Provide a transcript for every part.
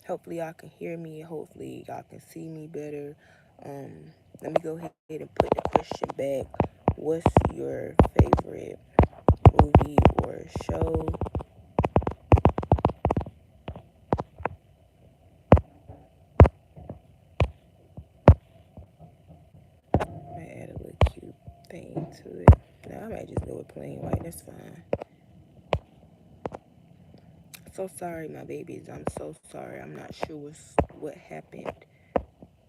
Hopefully y'all can hear me. Hopefully y'all can see me better. Let me go ahead and put the question back. What's your favorite movie or show? I might add a little cute thing to it. No, I might just go with plain white. That's fine. So sorry, my babies. I'm so sorry. I'm not sure what happened,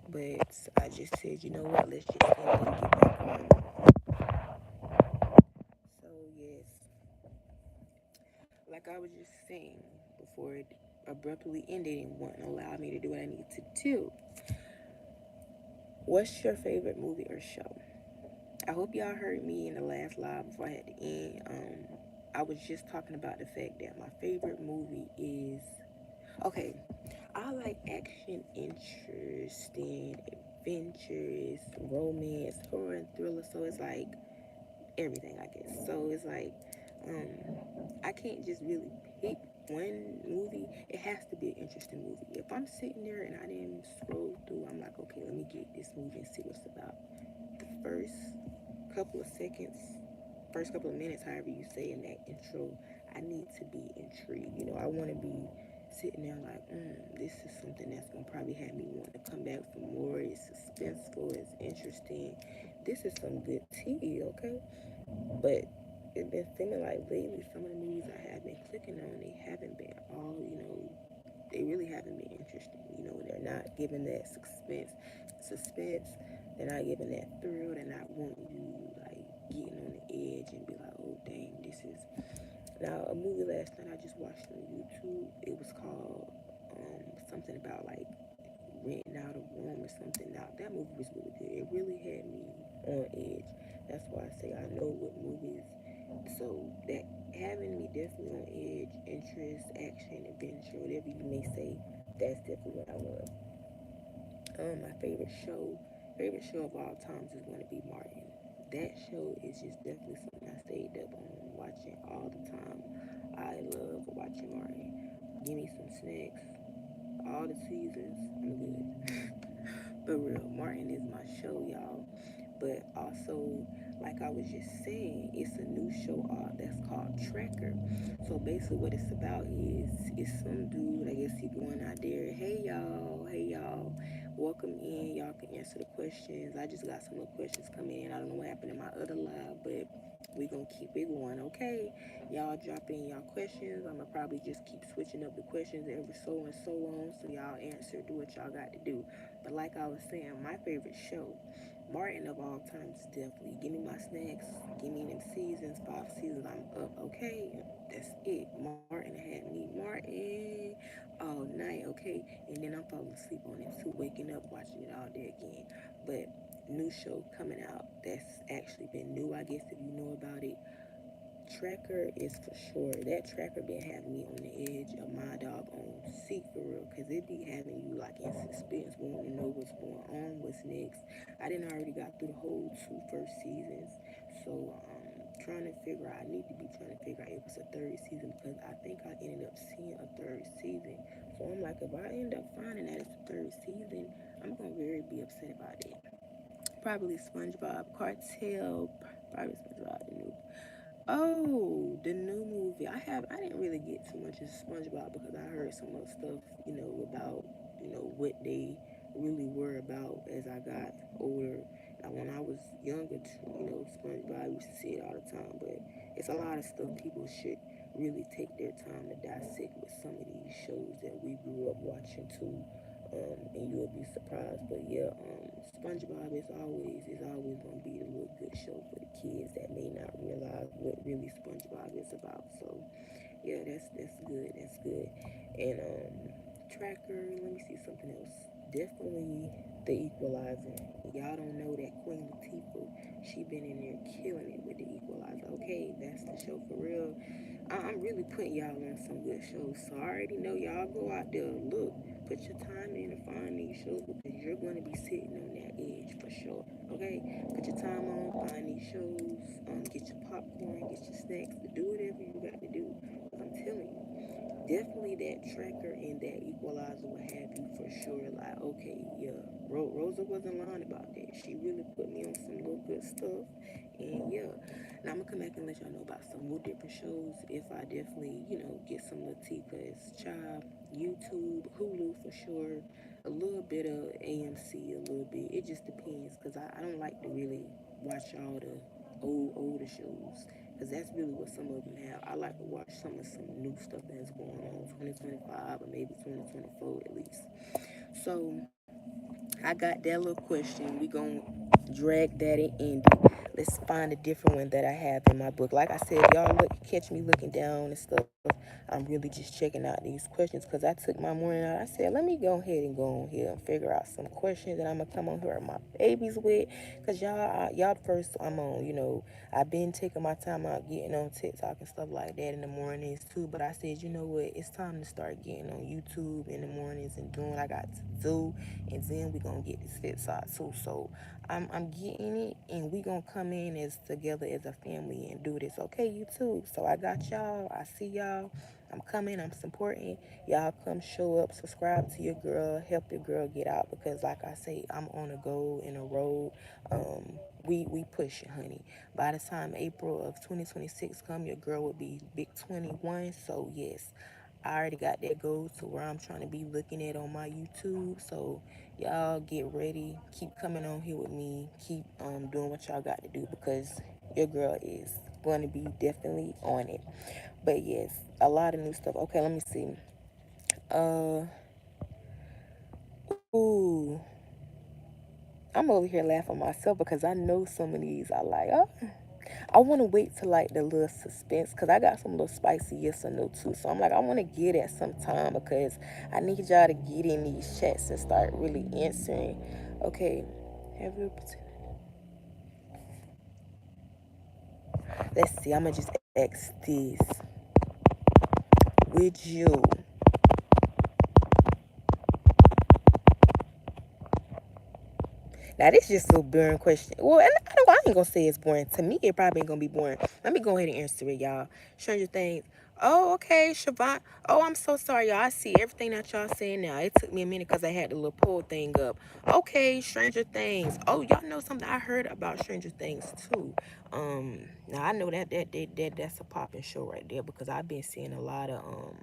but I just said, you know what? Let's just go ahead and get back on. So yes, like I was just saying before it abruptly ended and wouldn't allow me to do what I need to do. What's your favorite movie or show? I hope y'all heard me in the last live before I had to end. I was just talking about the fact that my favorite movie is okay. I like action, interesting, adventures, romance, horror, and thriller. So it's like everything, I guess. So it's like I can't just really pick one movie. It has to be an interesting movie. If I'm sitting there and I didn't scroll through, I'm like, okay, let me get this movie and see what's about. The couple of seconds, first couple of minutes, however you say in that intro, I need to be intrigued. I want to be sitting there like, this is something that's gonna probably have me want to come back for more. It's suspenseful. It's interesting. This is some good tea, okay? But it's been seeming like lately some of the movies I have been clicking on, they haven't been all, they really haven't been interesting. They're not giving that suspense. They're not giving that thrill. They're not wanting you like getting on the edge and be like, oh dang, this is. Now a movie last night I just watched on YouTube. It was called something about like renting out a room or something. Now that movie was really good. It really had me on edge. That's why I say I know what movies. So that having me definitely on edge, interest, action, adventure, whatever you may say, that's definitely what I love. My favorite show of all times is going to be Martin. That show is just definitely something I stayed up on watching all the time. I love watching Martin. Give me some snacks, all the seasons, I'm good. But real, Martin is my show, y'all. But also, like I was just saying, it's a new show that's called Tracker. So basically, what it's about is it's some dude. I guess he going out there. Hey y'all, welcome in. Y'all can answer the questions. I just got some more questions coming in. I don't know what happened in my other live, but we gonna keep it going, okay? Y'all drop in y'all questions. I'ma probably just keep switching up the questions every so and so on, so y'all answer, do what y'all got to do. But like I was saying, my favorite show, Martin of all times, definitely. Give me my snacks. Give me them seasons, 5 seasons. I'm up. Okay, that's it. Martin had me. Martin all night. Okay, and then I'm falling asleep on it too. Waking up, watching it all day again. But new show coming out that's actually been new. I guess if you know about it, Tracker is for sure. That tracker been having me on the edge of my dog on seat for real, cause it be having you like in suspense, wanting to know what's going on, what's next. I didn't already got through the whole two first seasons, so trying to figure out. I need to be trying to figure out if it's a third season because I think I ended up seeing a third season. So I'm like, if I end up finding that it's a third season, I'm gonna very be upset about it. Probably SpongeBob Cartel, probably SpongeBob the new. Oh, the new movie. I didn't really get too much of SpongeBob because I heard some of the stuff, about, what they really were about as I got older. Now when I was younger, SpongeBob I used to see it all the time, but it's a lot of stuff people should really take their time to dissect with some of these shows that we grew up watching too. And you'll be surprised. But yeah, SpongeBob is always gonna be the little good show for the kids that may not realize what really SpongeBob is about. So yeah, that's good. That's good. And Tracker. Let me see something else. Definitely The Equalizer. Y'all don't know that Queen Latifah. She been in there killing it with The Equalizer. Okay, that's the show for real. I'm really putting y'all on some good shows. So I already know y'all go out there, look, put your time in to find these shows because you're going to be sitting on that edge for sure. Okay, put your time on, find these shows, get your popcorn, get your snacks, do whatever you got to do. Because I'm telling you, definitely that tracker and that equalizer will have you for sure. Like, okay, yeah, Rosa wasn't lying about that. She really put me on some little good stuff. And yeah, now I'm gonna come back and let y'all know about some more different shows if I definitely, get some little tea. Cause child, YouTube, Hulu for sure, a little bit of AMC, a little bit. It just depends. Cause I don't like to really watch all the older shows because that's really what some of them have. I like to watch some new stuff that's going on 2025 or maybe 2024 at least. So I got that little question. We gonna drag that and end it. Let's find a different one that I have in my book. Like I said, y'all catch me looking down and stuff. I'm really just checking out these questions because I took my morning out. I said, let me go ahead and go on here and figure out some questions that I'm gonna come on here with my babies with. Cause y'all first I'm on. I've been taking my time out getting on TikTok and stuff like that in the mornings too. But I said, you know what? It's time to start getting on YouTube in the mornings and doing what I got to do, and then we gonna get this fit side too. So I'm getting it, and we gonna come in as together as a family and do this. Okay, YouTube. So I got y'all. I see y'all. I'm coming. I'm supporting. Y'all come show up. Subscribe to your girl. Help your girl get out because, like I say, I'm on a goal in a road. We push it, honey. By the time April of 2026 come, your girl will be big 21. So yes, I already got that goal to where I'm trying to be looking at on my YouTube. So y'all get ready. Keep coming on here with me. Keep doing what y'all got to do because your girl is going to be definitely on it. But yes, a lot of new stuff. Okay, let me see. Uh, ooh, I'm over here laughing myself because I know some of these I like. Oh, I want to wait till like the little suspense because I got some little spicy yes or no too. So I'm like, I want to get at some time because I need y'all to get in these chats and start really answering. Okay, have you? Let's see. I'm gonna just ask this. Would you? Now this just a boring question. Well, and I ain't gonna say it's boring. To me, it probably ain't gonna be boring. Let me go ahead and answer it, y'all. Stranger Things. Oh, okay, Siobhan. Oh, I'm so sorry, y'all. I see everything that y'all saying now. It took me a minute because I had the little poll thing up. Okay, Stranger Things. Oh, y'all know something I heard about Stranger Things too. Now I know that's a popping show right there because I've been seeing a lot of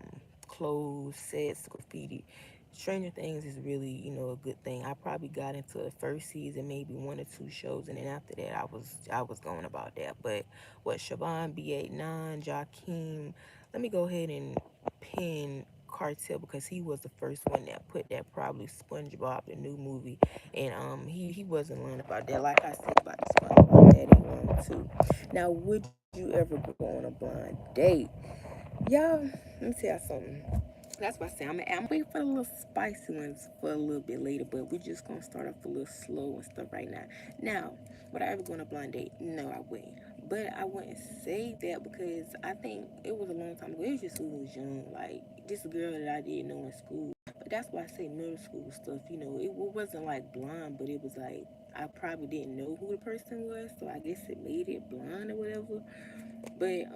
clothes, sets, graffiti. Stranger Things is really, a good thing. I probably got into the first season, maybe one or two shows, and then after that, I was going about that. But what Siobhan B89, Jakeem, let me go ahead and pin Cartel because he was the first one that put that probably SpongeBob, the new movie, and he wasn't lying about that. Like I said about the SpongeBob Daddy one too. Now, would you ever go on a blind date? Y'all, let me tell y'all something. That's what I say. I'm waiting for the little spicy ones for a little bit later, but we're just gonna start off a little slow and stuff right now. Now, would I ever go on a blind date? No, I wouldn't. But I wouldn't say that because I think it was a long time ago. It was just when we was young, like this girl that I didn't know in school. But that's why I say middle school stuff. It wasn't like blind, but it was like I probably didn't know who the person was, so I guess it made it blind or whatever. But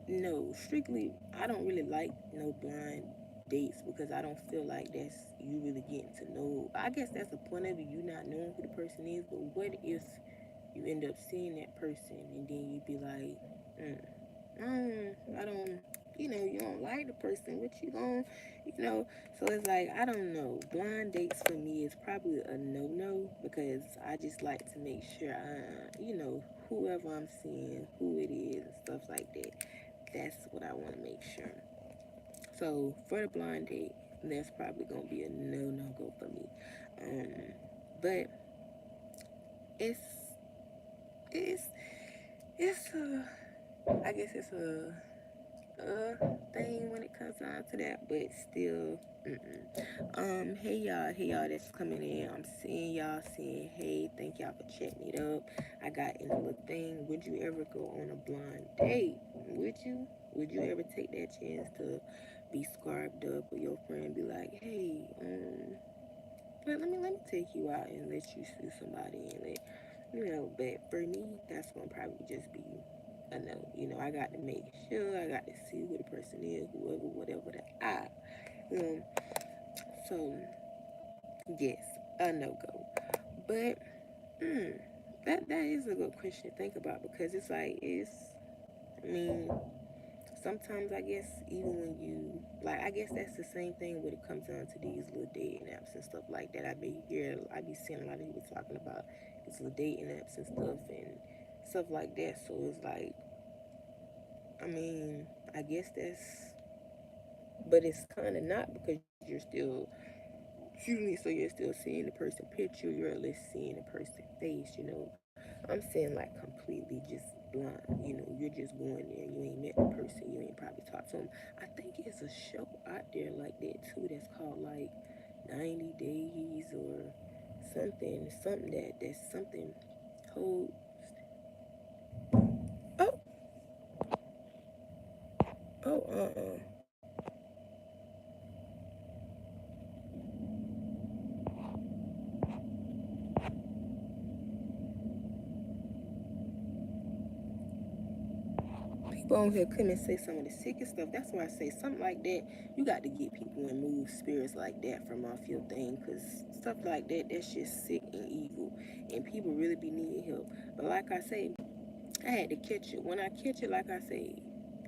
no, strictly I don't really like no blind dates because I don't feel like that's you really getting to know. I guess that's the point of it, you not knowing who the person is. But what if you end up seeing that person and then you be like, I don't, you don't like the person. What you going, you know? So it's like I don't know. Blind dates for me is probably a no because I just like to make sure whoever I'm seeing, who it is, and stuff like that. That's what I want to make sure. So for the blind date, that's probably gonna be a no go for me. But it's it's it's a I guess it's a thing when it comes down to that, but still, hey y'all that's coming in. I'm seeing y'all saying hey, thank y'all for checking it up. I got in a little thing. Would you ever go on a blind date? Would you? Would you ever take that chance to be scarfed up with your friend? Be like, hey, let me take you out and let you see somebody and let. But for me, that's gonna probably just be know. I got to make sure, I got to see who the person is, whoever, whatever that um so yes, a no go. But mm, that is a good question to think about, because it's like I mean, sometimes I guess even when you like, I guess that's the same thing when it comes down to these little dating apps and stuff like that. I be seeing a lot of people talking about these little dating apps and stuff like that. So it's like, I mean, I guess but it's kind of not, because you're still, excuse me, so you're still seeing the person picture, you're at least seeing the person face. I'm saying like completely just blind, you're just going there, you ain't met the person, you ain't probably talked to them. I think it's a show out there like that too, that's called like 90 Days or something that's something whole. Oh, oh. People on here come and say some of the sickest stuff. That's why I say something like that. You got to get people and move spirits like that from off your thing, because stuff like that, that's just sick and evil, and people really be needing help. But like I say, I had to catch it. When I catch it, like I say,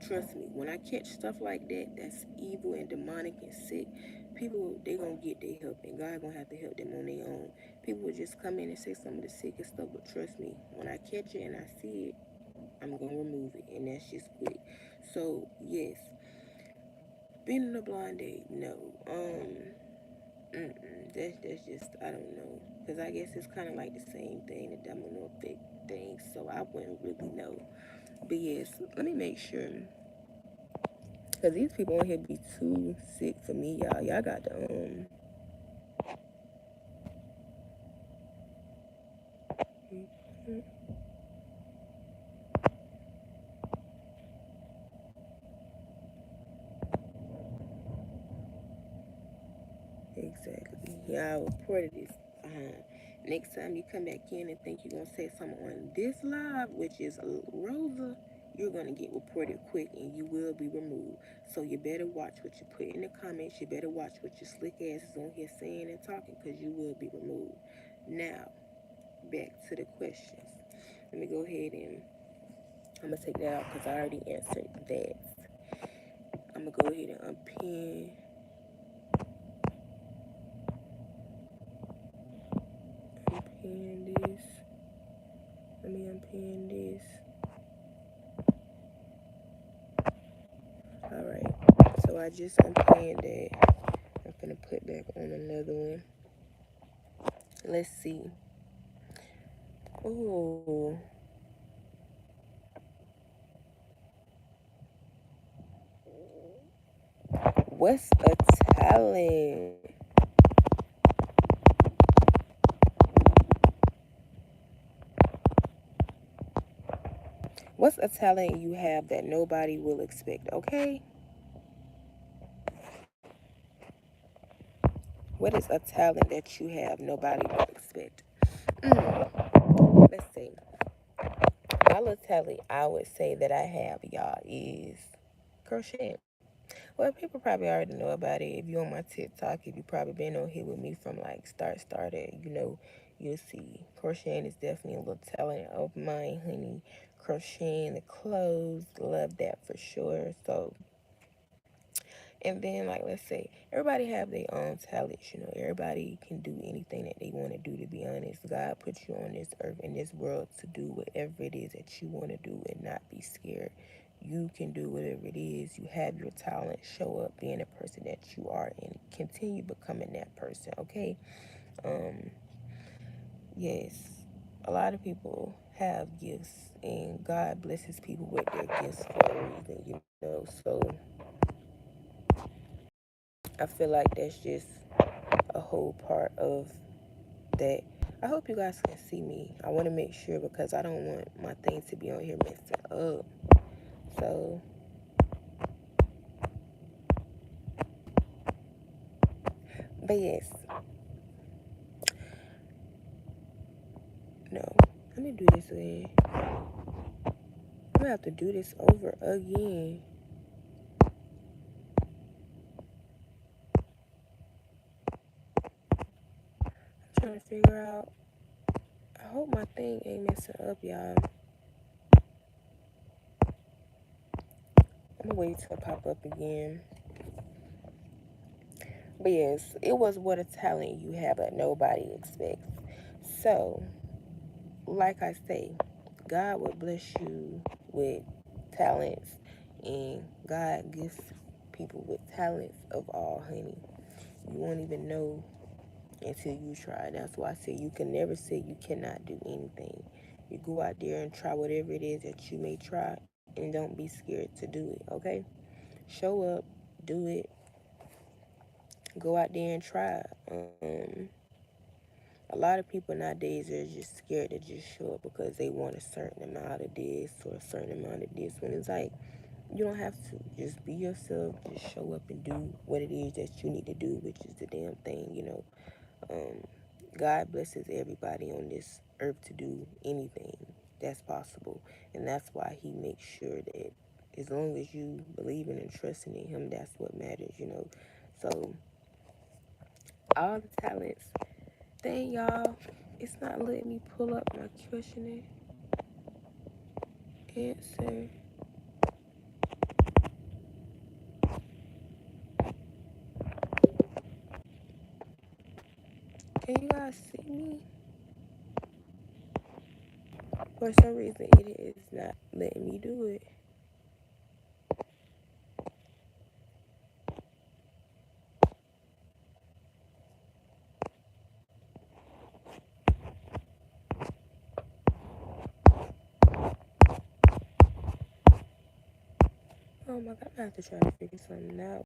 trust me, when I catch stuff like that, that's evil and demonic and sick, people, they gonna get their help, and God gonna have to help them on their own. People would just come in and say some of the sickest stuff, but trust me, when I catch it and I see it, I'm gonna remove it, and that's just quick. So yes, being in a blind date, no. That's just, I don't know, because I guess it's kind of like the same thing, the domino effect thing. So I wouldn't really know. But yes, let me make sure, because these people on here be too sick for me, y'all. Y'all got to exactly. Yeah, I reported this. Next time you come back in and think you're gonna say something on this live, which is Rosa, you're gonna get reported quick and you will be removed. So you better watch what you put in the comments. You better watch what your slick ass is on here saying and talking, because you will be removed. Now, back to the questions. Let me go ahead and I'm gonna take that out because I already answered that. I'm gonna go ahead and unpin this. Let me unpin this. Alright. So I just unpinned that. I'm gonna put back on another one. Let's see. Oh, what's a talent? What's a talent you have that nobody will expect? Okay. What is a talent that you have nobody will expect? Let's see. My little talent I would say that I have, y'all, is crochet. Well, people probably already know about it. If you're on my TikTok, if you probably been on here with me from like started, you'll see. Crocheting is definitely a little talent of mine, honey. Crocheting the clothes, love that for sure. So, and then like, let's say everybody have their own talents. Everybody can do anything that they want to do. To be honest, God put you on this earth, in this world, to do whatever it is that you want to do and not be scared. You can do whatever it is. You have your talent. Show up being a person that you are and continue becoming that person. Okay. Um, yes. A lot of people have gifts, and God blesses people with their gifts for a reason. So I feel like that's just a whole part of that. I hope you guys can see me. I want to make sure, because I don't want my things to be on here messing up. So, but yes, no. Let me do this again. I'm gonna have to do this over again. I'm trying to figure out. I hope my thing ain't messing up, y'all. I'm gonna wait till it pop up again. But yes, it was what a talent you have that nobody expects. So, like I say, God will bless you with talents, and God gives people with talents of all, honey. You won't even know until you try. That's why I say you can never say you cannot do anything. You go out there and try whatever it is that you may try, and don't be scared to do it, okay? Show up, do it, go out there and try. A lot of people nowadays are just scared to just show up because they want a certain amount of this or a certain amount of this. When it's like, you don't have to. Just be yourself. Just show up and do what it is that you need to do, which is the damn thing. Um, God blesses everybody on this earth to do anything that's possible. And that's why He makes sure that as long as you believing and trusting in Him, that's what matters. So, all the talents. Dang, y'all. It's not letting me pull up my question and answer. Can you guys see me? For some reason, it is not letting me do it. Oh my god, I have to try to figure something out.